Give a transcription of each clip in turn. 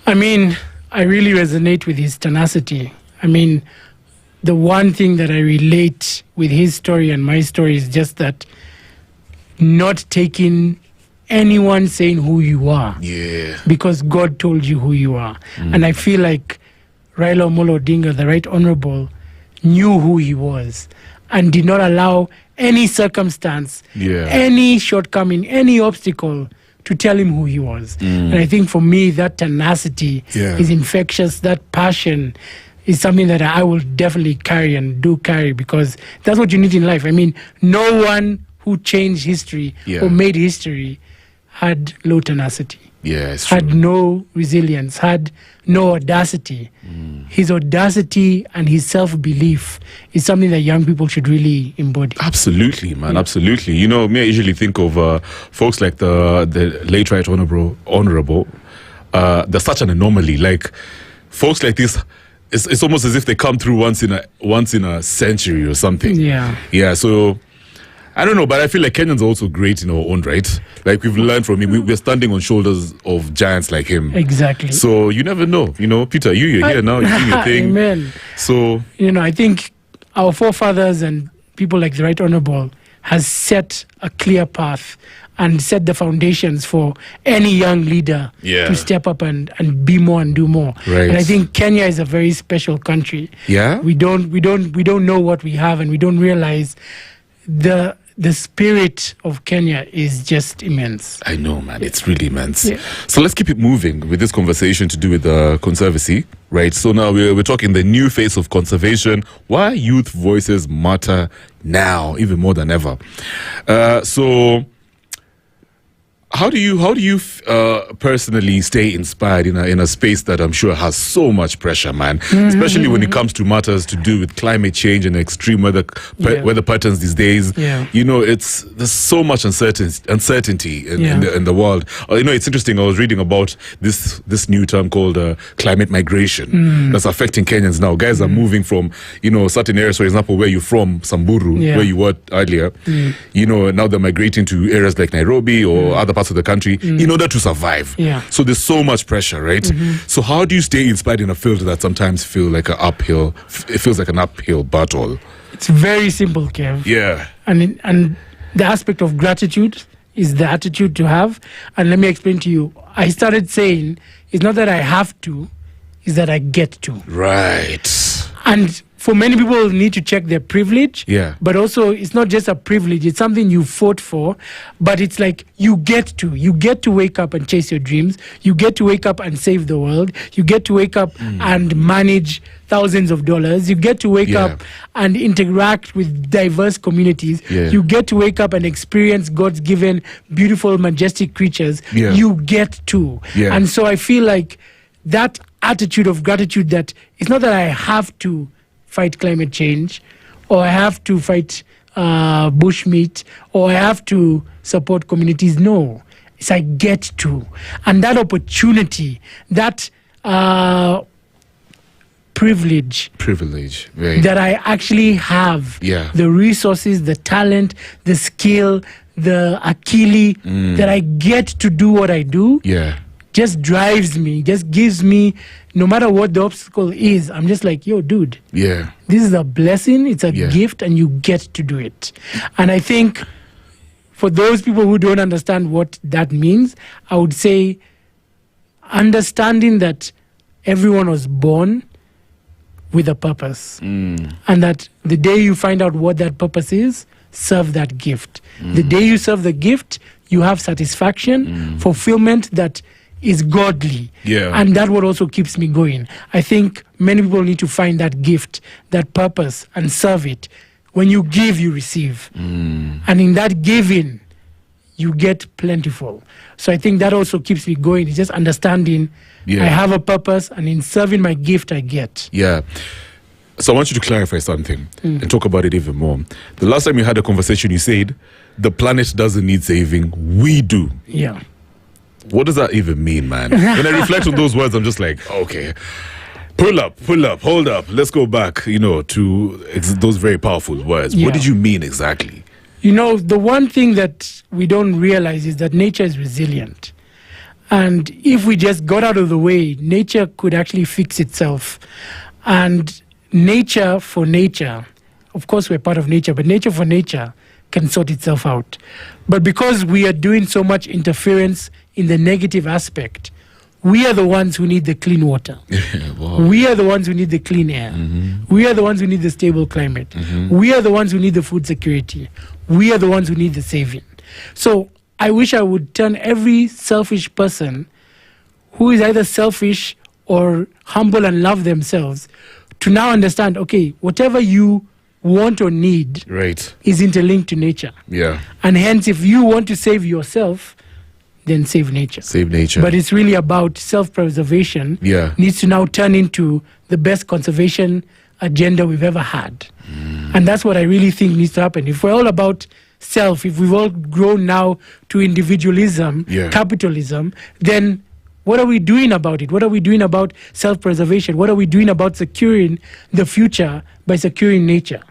I mean, I really resonate with his tenacity. I mean, the one thing that I relate with his story and my story is just that not taking anyone saying who you are. Yeah. Because God told you who you are. And I feel like Raila Amolo Odinga, the Right Honorable, knew who he was and did not allow any circumstance, any shortcoming, any obstacle to tell him who he was. And I think for me, that tenacity is infectious. That passion is something that I will definitely carry and do carry, because that's what you need in life. I mean, no one who changed history or made history had low tenacity. Yeah, it's true. Had no resilience, had no audacity. His audacity and his self-belief is something that young people should really embody. Absolutely, man, absolutely. You know, me, I usually think of folks like the late Right Honorable. They're such an anomaly. Like, folks like this, it's almost as if they come through once in a century or something. Yeah, so I don't know, but I feel like Kenyans are also great in our own right. Like, we've learned from him. We're standing on shoulders of giants like him. Exactly. So you never know. You know, Peter, you're here now. You're doing your thing. Amen. So, you know, I think our forefathers and people like the Right Honorable has set a clear path and set the foundations for any young leader to step up and be more and do more. Right. And I think Kenya is a very special country. Yeah. We don't know what we have, and we don't realize the spirit of Kenya is just immense. I know, man. It's really immense. Yeah. So let's keep it moving with this conversation to do with conservancy, right? So now we're talking the new face of conservation. Why youth voices matter now, even more than ever. So how do you personally stay inspired in a space that I'm sure has so much pressure, man? Especially when it comes to matters to do with climate change and extreme weather patterns these days. You know, there's so much uncertainty in the world. You know, it's interesting. I was reading about this new term called climate migration that's affecting Kenyans now. Guys are moving from, you know, certain areas. For example, where you're from, Samburu, where you were earlier. You know, now they're migrating to areas like Nairobi or other parts of the country in order to survive. So there's so much pressure, right? So how do you stay inspired in a field that sometimes feels like an uphill battle? It's very simple, Kev. Yeah. And the aspect of gratitude is the attitude to have. And let me explain to you. I started saying it's not that I have to, it's that I get to. Right. And for many people, need to check their privilege. But also, it's not just a privilege. It's something you fought for. But it's like you get to wake up and chase your dreams. You get to wake up and save the world. You get to wake up and manage thousands of dollars. You get to wake up and interact with diverse communities. You get to wake up and experience God's given beautiful, majestic creatures. You get to. And so I feel like that attitude of gratitude, that it's not that I have to fight climate change, or I have to fight bushmeat, or I have to support communities. No, it's I get to. And that opportunity, that privilege right, that I actually have, the resources, the talent, the skill, the Achille, that I get to do what I do, just drives me, just gives me, no matter what the obstacle is, I'm just like, yo, dude, this is a blessing, it's a gift, and you get to do it. And I think for those people who don't understand what that means, I would say understanding that everyone was born with a purpose, and that the day you find out what that purpose is, serve that gift. The day you serve the gift, you have satisfaction, fulfillment that is godly. And that what also keeps me going. I think many people need to find that gift, that purpose, and serve it. When you give, you receive. And in that giving, you get plentiful. So I think that also keeps me going. It's just understanding I have a purpose, and in serving my gift, I get. So I want you to clarify something and talk about it even more. The last time you had a conversation, you said, the planet doesn't need saving, we do. What does that even mean, man? When I reflect on those words, I'm just like, okay, pull up, hold up. Let's go back, you know, to those very powerful words. What did you mean exactly? You know, the one thing that we don't realize is that nature is resilient. And if we just got out of the way, nature could actually fix itself. And nature for nature, of course we're part of nature, but nature for nature can sort itself out. But because we are doing so much interference in the negative aspect, we are the ones who need the clean water. Wow. We are the ones who need the clean air. We are the ones who need the stable climate. We are the ones who need the food security. We are the ones who need the saving. So I wish I would turn every selfish person who is either selfish or humble and love themselves to now understand, okay, whatever you want or need is interlinked to nature. Yeah. And hence, if you want to save yourself, then save nature. Save nature. But it's really about self-preservation. Yeah. Needs to now turn into the best conservation agenda we've ever had. And that's what I really think needs to happen. If we're all about self, if we've all grown now to individualism, capitalism, then what are we doing about it? What are we doing about self-preservation? What are we doing about securing the future by securing nature?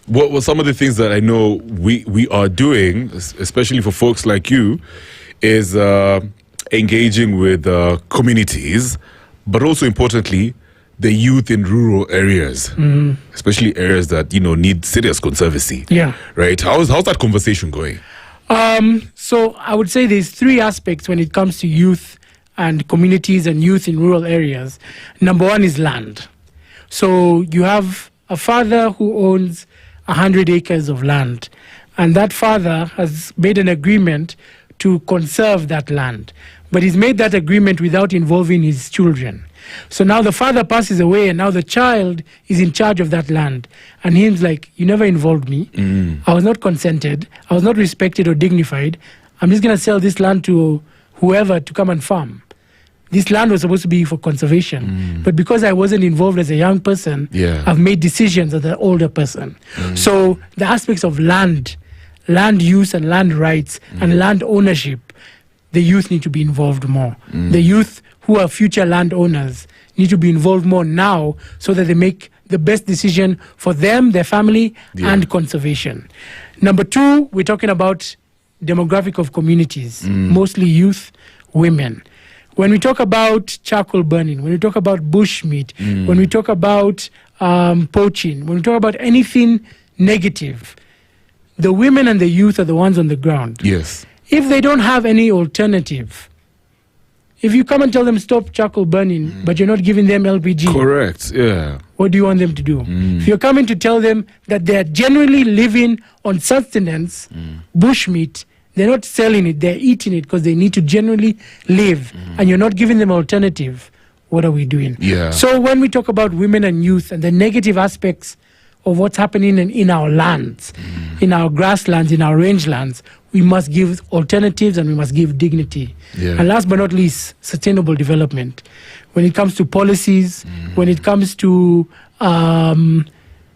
What were some of the things that I know we are doing, especially for folks like you, is engaging with communities, but also importantly, the youth in rural areas, especially areas that, need serious conservancy. Yeah. Right? How's that conversation going? So I would say there's three aspects when it comes to youth and communities and youth in rural areas. Number one is land. So you have a father who owns 100 acres of land, and that father has made an agreement to conserve that land. But he's made that agreement without involving his children. So now the father passes away, and now the child is in charge of that land. And he's like, you never involved me. I was not consented. I was not respected or dignified. I'm just going to sell this land to whoever to come and farm. This land was supposed to be for conservation. But because I wasn't involved as a young person, I've made decisions as an older person. So the aspects of land use and land rights and land ownership, the youth need to be involved more. The youth who are future landowners need to be involved more now so that they make the best decision for them, their family, and conservation. Number two, we're talking about demographic of communities, mostly youth, women. When we talk about charcoal burning, when we talk about bushmeat, when we talk about poaching, when we talk about anything negative, the women and the youth are the ones on the ground. Yes. If they don't have any alternative, if you come and tell them stop charcoal burning, but you're not giving them LPG. Correct, yeah. What do you want them to do? If you're coming to tell them that they're genuinely living on sustenance, bushmeat, they're not selling it, they're eating it because they need to genuinely live, and you're not giving them alternative, what are we doing? Yeah. So when we talk about women and youth and the negative aspects of what's happening in our lands, in our grasslands, in our rangelands, we must give alternatives and we must give dignity. And last but not least, sustainable development. When it comes to policies, when it comes to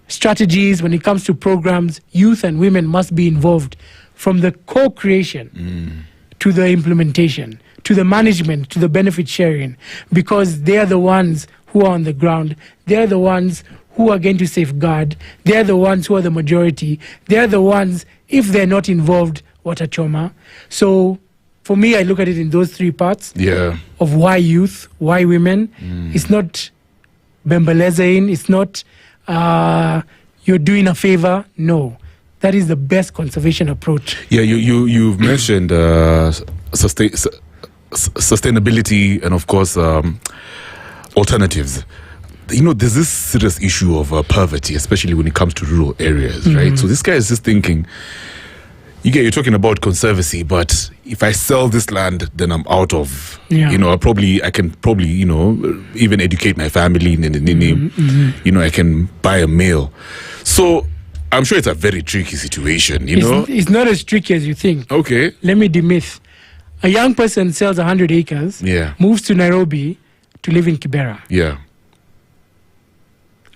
strategies, when it comes to programs, youth and women must be involved from the co-creation to the implementation, to the management, to the benefit sharing, because they are the ones who are on the ground. They are the ones who are going to safeguard. They are the ones who are the majority. They are the ones, if they're not involved, what a trauma. So for me, I look at it in those three parts of why youth, why women. It's not bembelezaing. It's not you're doing a favor. No. That is the best conservation approach. Yeah, you've mentioned sustainability and, of course, alternatives. There's this serious issue of poverty, especially when it comes to rural areas, right? So this guy is just thinking, you're talking about conservancy, but if I sell this land, then I'm out of, I can probably, even educate my family, I can buy a meal. So I'm sure it's a very tricky situation, It's not as tricky as you think. Okay. Let me demyth. A young person sells 100 acres, moves to Nairobi to live in Kibera. Yeah.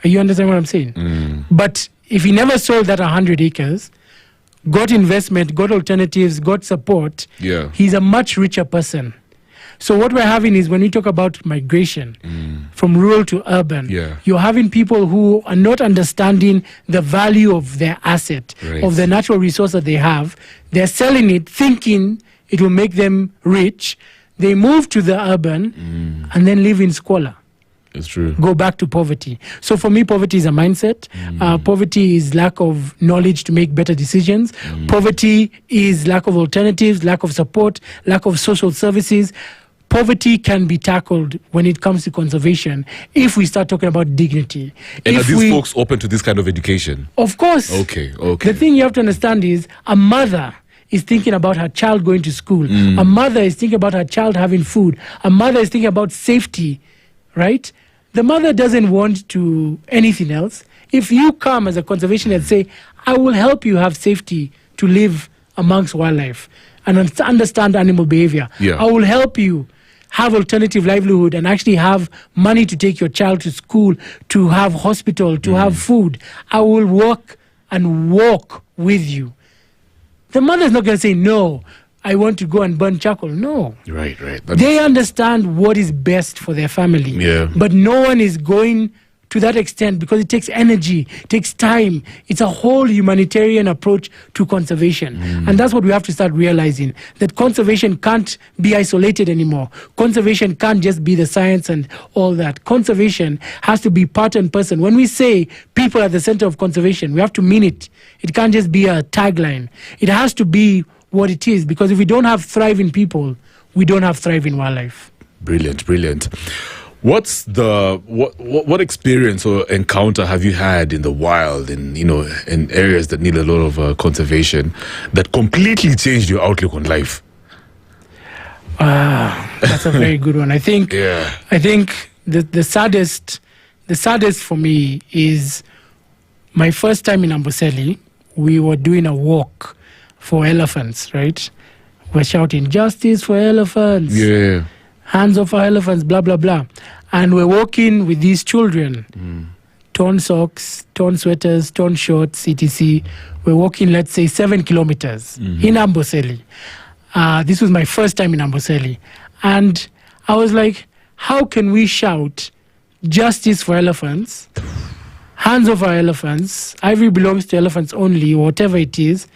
You understand what I'm saying? But if he never sold that 100 acres, got investment, got alternatives, got support, he's a much richer person. So what we're having is when we talk about migration from rural to urban, you're having people who are not understanding the value of their asset, of the natural resource that they have. They're selling it thinking it will make them rich. They move to the urban and then live in squalor. It's true. Go back to poverty. So for me, poverty is a mindset. Poverty is lack of knowledge to make better decisions. Poverty is lack of alternatives, lack of support, lack of social services. Poverty can be tackled when it comes to conservation if we start talking about dignity. And are these folks open to this kind of education? Of course. Okay. The thing you have to understand is a mother is thinking about her child going to school. A mother is thinking about her child having food. A mother is thinking about safety, right? The mother doesn't want to anything else. If you come as a conservationist and say, I will help you have safety to live amongst wildlife and understand animal behavior. I will help you have alternative livelihood and actually have money to take your child to school, to have hospital, to have food. I will work and walk with you. The mother's not going to say, no, I want to go and burn charcoal. No. Right. They understand what is best for their family. Yeah. But no one is going to that extent because it takes energy, it takes time. It's a whole humanitarian approach to conservation. And that's what we have to start realizing, that conservation can't be isolated anymore. Conservation can't just be the science and all that. Conservation has to be part and person. When we say people at the center of conservation, we have to mean it. It can't just be a tagline. It has to be what it is, because if we don't have thriving people, we don't have thriving wildlife. Brilliant. What's what experience or encounter have you had in the wild, in areas that need a lot of conservation, that completely changed your outlook on life? That's a very good one. I think the saddest for me is my first time in Amboseli. We were doing a walk for elephants, right? We're shouting, justice for elephants. Yeah. Hands off our elephants, blah, blah, blah. And we're walking with these children. Torn socks, torn sweaters, torn shorts, etc. We're walking, let's say, 7 kilometers in Amboseli. This was my first time in Amboseli. And I was like, how can we shout justice for elephants, hands off our elephants, ivory belongs to elephants only, whatever it is,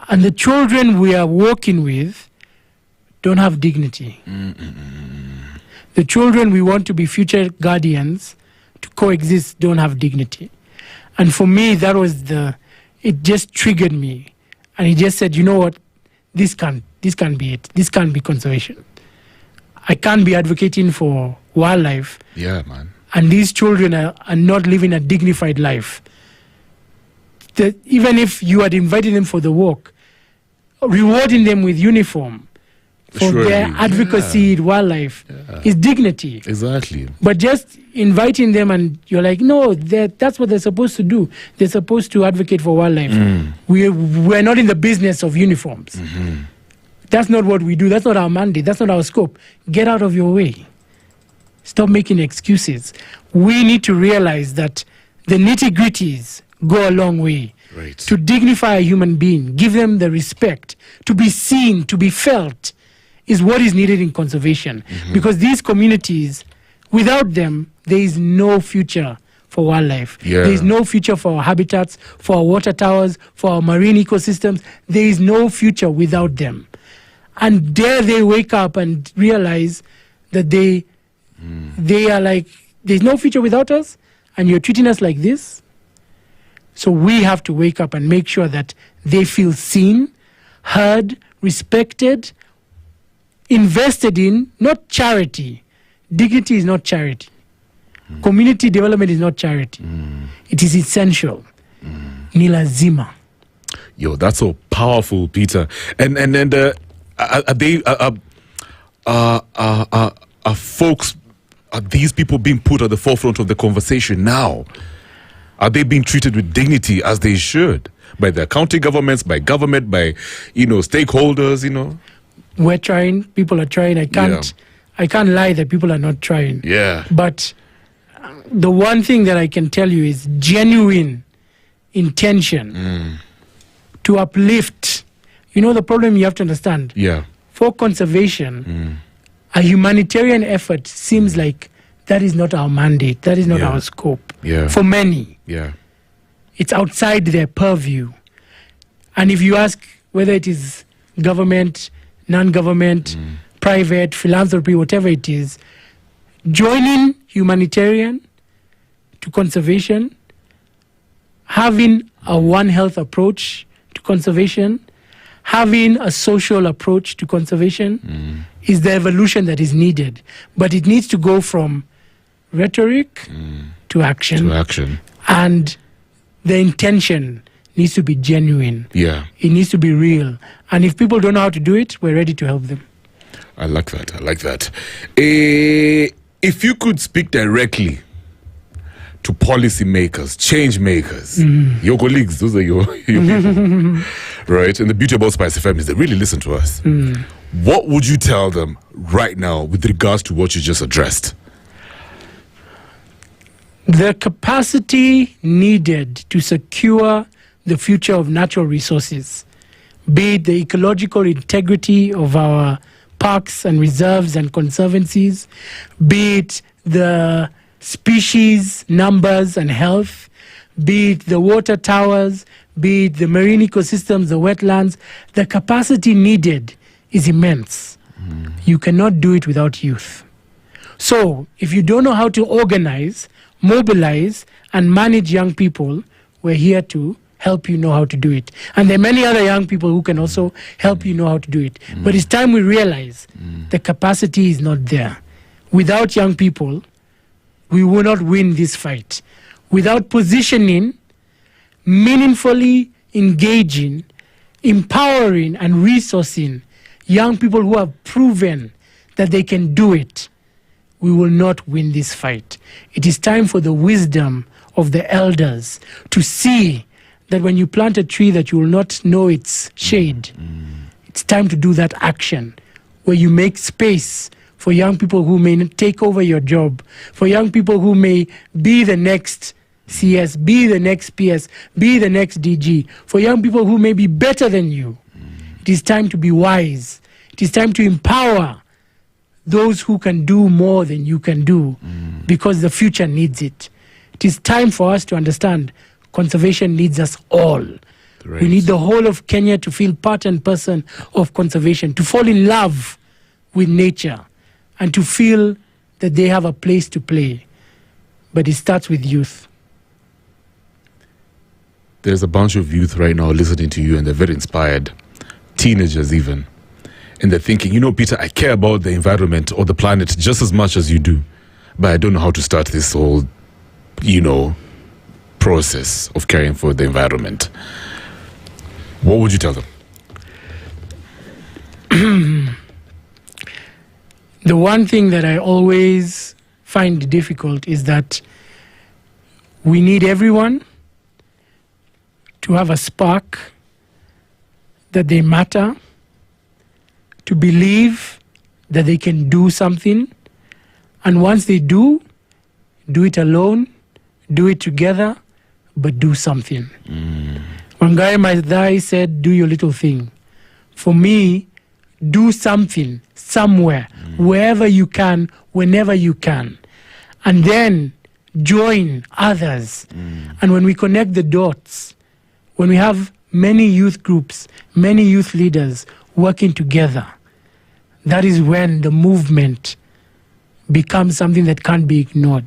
and the children we are walking with don't have dignity. The children we want to be future guardians to coexist don't have dignity. And for me, that was it just triggered me. And he just said, you know what, this can't be it. This can't be conservation. I can't be advocating for wildlife. Yeah, man. And these children are not living a dignified life. Even if you had invited them for the walk, rewarding them with uniform for their advocacy in wildlife is dignity. Exactly. But just inviting them and you're like, no, that's what they're supposed to do. They're supposed to advocate for wildlife. We're not in the business of uniforms. That's not what we do. That's not our mandate. That's not our scope. Get out of your way. Stop making excuses. We need to realize that the nitty-gritties go a long way. Right. To dignify a human being, give them the respect, to be seen, to be felt, is what is needed in conservation. Because these communities, without them, there is no future for wildlife. There is no future for our habitats, for our water towers, for our marine ecosystems. There is no future without them. And dare they wake up and realize that they are like, there's no future without us, and you're treating us like this. So we have to wake up and make sure that they feel seen, heard, respected, invested in, not charity. Dignity is not charity. Community development is not charity. It is essential. Ni lazima. Yo, that's so powerful, Peter. And are these people being put at the forefront of the conversation now? Are they being treated with dignity as they should by their county governments, by government, by stakeholders? We're trying. People are trying. I can't lie that people are not trying. Yeah. But the one thing that I can tell you is genuine intention to uplift. The problem you have to understand. Yeah. For conservation, a humanitarian effort seems like that is not our mandate. That is not our scope. Yeah. For many. Yeah. It's outside their purview. And if you ask whether it is government, non-government, private, philanthropy, whatever it is, joining humanitarian to conservation, having a One Health approach to conservation, having a social approach to conservation is the evolution that is needed. But it needs to go from rhetoric to action. And the intention needs to be genuine. Yeah. It needs to be real. And if people don't know how to do it, we're ready to help them. I like that. If you could speak directly to policymakers, change makers, your colleagues, those are your people, right? And the beauty about SpiceFM is they really listen to us. What would you tell them right now with regards to what you just addressed? The capacity needed to secure the future of natural resources, be it the ecological integrity of our parks and reserves and conservancies, be it the species numbers and health, be it the water towers, be it the marine ecosystems, the wetlands, the capacity needed is immense. You cannot do it without youth. So if you don't know how to organize, mobilize, and manage young people, we're here to help you know how to do it. And there are many other young people who can also help you know how to do it. But it's time we realize the capacity is not there. Without young people, we will not win this fight. Without positioning, meaningfully engaging, empowering, and resourcing young people who have proven that they can do it, we will not win this fight. It is time for the wisdom of the elders to see that when you plant a tree that you will not know its shade. It's time to do that action where you make space for young people who may take over your job, for young people who may be the next CS, be the next PS, be the next DG, for young people who may be better than you. It is time to be wise. It is time to empower those who can do more than you can do because the future needs it. It is time for us to understand conservation needs us all. Great. We need the whole of Kenya to feel part and person of conservation, to fall in love with nature, and to feel that they have a place to play. But it starts with youth. There's a bunch of youth right now listening to you, and they're very inspired. Teenagers even. And they're thinking, Peter, I care about the environment or the planet just as much as you do, but I don't know how to start this whole, process of caring for the environment. What would you tell them? The one thing that I always find difficult is that we need everyone to have a spark that they matter, to believe that they can do something, and once they do it alone, do it together, but do something. Wangai Maathai said, do your little thing. For me, do something, somewhere, wherever you can, whenever you can. And then join others. And when we connect the dots, when we have many youth groups, many youth leaders working together, that is when the movement becomes something that can't be ignored.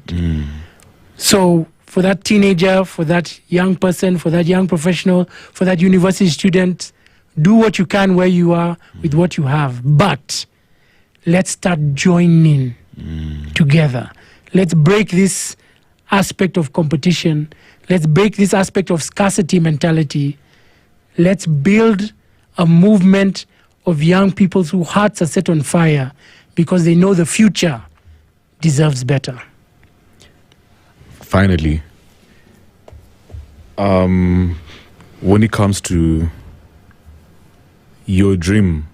So for that teenager, for that young person, for that young professional, for that university student, do what you can where you are with what you have. But let's start joining together. Let's break this aspect of competition. Let's break this aspect of scarcity mentality. Let's build a movement of young people whose hearts are set on fire because they know the future deserves better. Finally, when it comes to your dream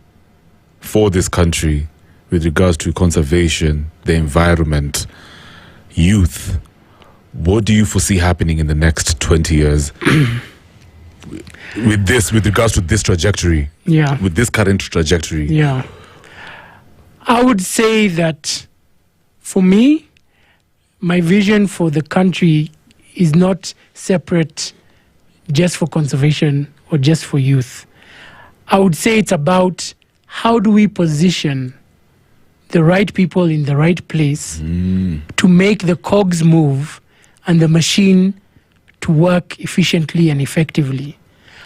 for this country with regards to conservation, the environment, youth, what do you foresee happening in the next 20 years with regards to this trajectory? Yeah. With this current trajectory? Yeah. I would say that for me, my vision for the country is not separate just for conservation or just for youth. I would say it's about how do we position the right people in the right place to make the cogs move and the machine to work efficiently and effectively?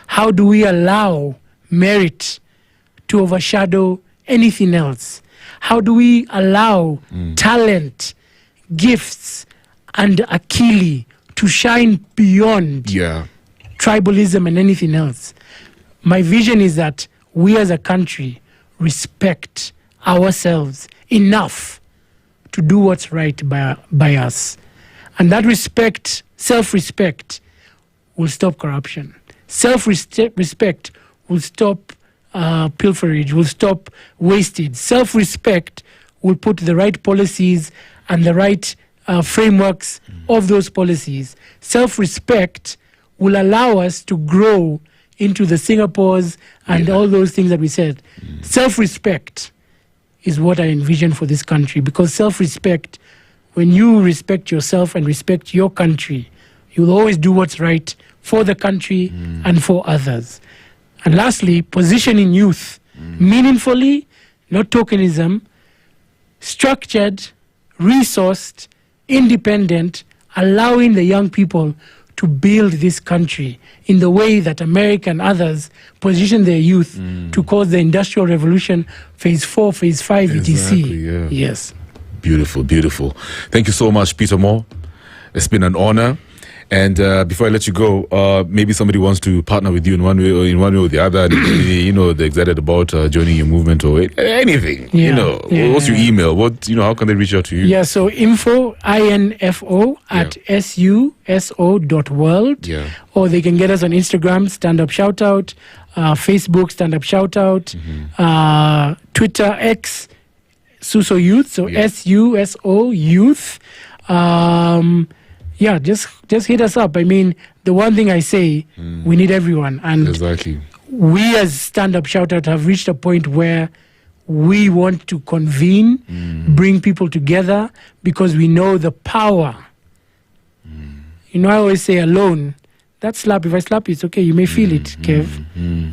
How do we allow merit to overshadow anything else? How do we allow talent, gifts, and Achille to shine beyond tribalism and anything else? My vision is that we as a country respect ourselves enough to do what's right by us. And that respect, self-respect, will stop corruption. Self-respect will stop pilferage, will stop wastage. Self-respect will put the right policies and the right frameworks of those policies. Self-respect will allow us to grow into the Singapores and all those things that we said. Self-respect is what I envision for this country, because self-respect, when you respect yourself and respect your country, you'll always do what's right for the country and for others. And lastly, positioning youth meaningfully, not tokenism, structured, resourced, independent, allowing the young people to build this country in the way that America and others position their youth to cause the Industrial Revolution, Phase 4, Phase 5, etc. Yes. Beautiful, beautiful. Thank you so much, Peter Moll. It's been an honor. And before I let you go, maybe somebody wants to partner with you in one way or the other. They're excited about joining your movement or anything. What's your email? How can they reach out to you? Yeah, so info at suso.world. Yeah. Or they can get us on Instagram, Stand Up Shoutout, Facebook, Stand Up Shoutout, Twitter, X, Suso Youth, so SUSO Youth. Just hit us up. I mean, the one thing I say, we need everyone. And exactly. We as Stand Up Shoutout have reached a point where we want to convene, bring people together, because we know the power. I always say alone, that slap, if I slap you, it's okay. You may feel it, Kev.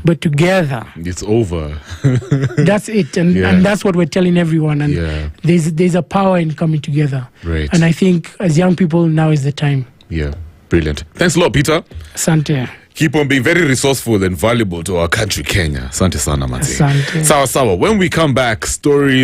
But together, it's over. That's it. And that's what we're telling everyone. And there's a power in coming together. Right. And I think as young people, now is the time. Yeah. Brilliant. Thanks a lot, Peter. Asante. Keep on being very resourceful and valuable to our country, Kenya. Asante sana, Mati. Asante. Sawa. When we come back, stories